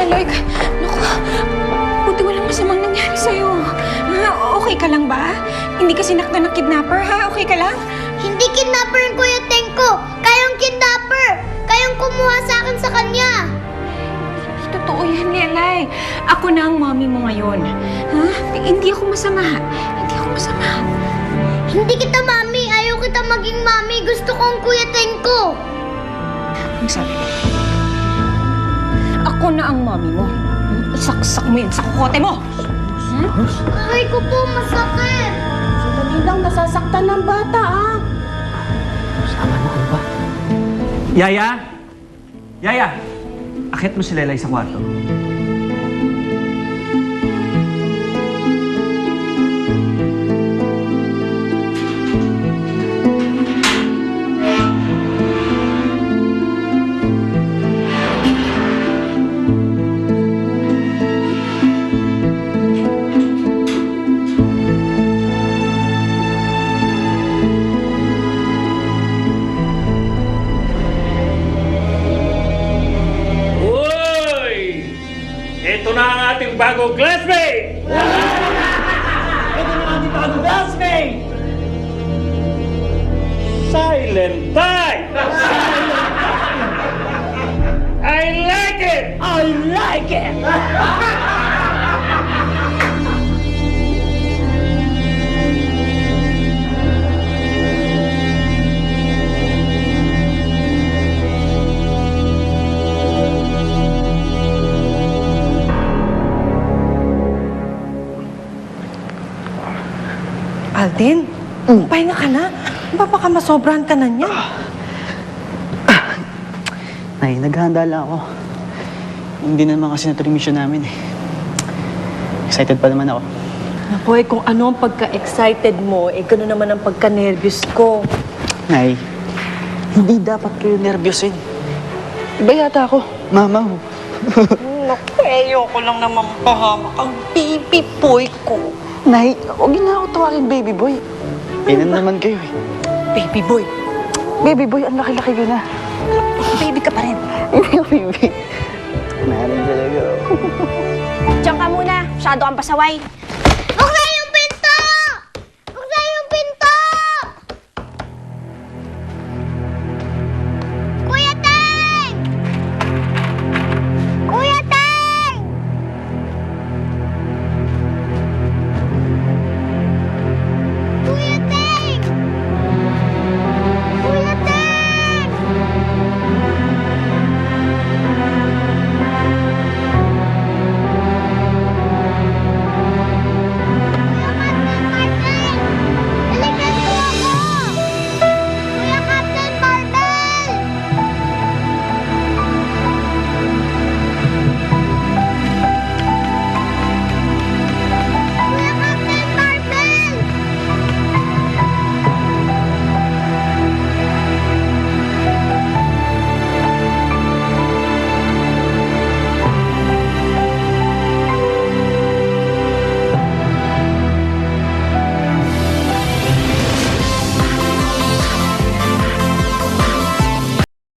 Like, naku, buti walang masamang nangyari sa'yo. Okay ka lang ba? Hindi ka sinaktan ng kidnapper, ha? Okay ka lang? Hindi kidnapper yung Kuya Tengko! Kayong kidnapper! Kayong kumuha sa akin sa kanya! Hindi totoo yan, Lelay. Ako na ang mommy mo ngayon. Ha? Hindi ako masama. Hindi ako masama. Hindi kita mami! Ayaw kita maging mami! Gusto ko ang Kuya Tengko! Ang sabi ko, ako na ang mommy mo. Isaksak mo yan sa kukote mo! Aray ko po, masakit! Sandali lang, nasasaktan ng bata, ah. Sama na ano ba? Yaya! Yaya! Akit mo si Lelay sa kwarto. Ito na ang ating bagong classmate! Ito na ating bagong classmate! Silent type! I like it! I like it! Alden, pahinga ka na. Baka masobrahan ka na niyan. Nay, naghahanda lang ako. Hindi naman kasi natuloy mission namin eh. Excited pa naman ako. Naku, kung ano ang pagka-excited mo, gano'n naman ang pagka-nervous ko. Nay, hindi dapat kayo nervyos eh. Iba yata ako. Mama ho. Naku, ayoko lang naman pahamak ang baby boy ko. Nay, huwag niyo na ako tawagin baby boy. Inan naman kayo eh. Baby boy. Baby boy, ang laki-laki ko na. Baby ka pa rin. Hindi ako baby. Narin talaga. Diyan ka muna. Masyado kang pasaway.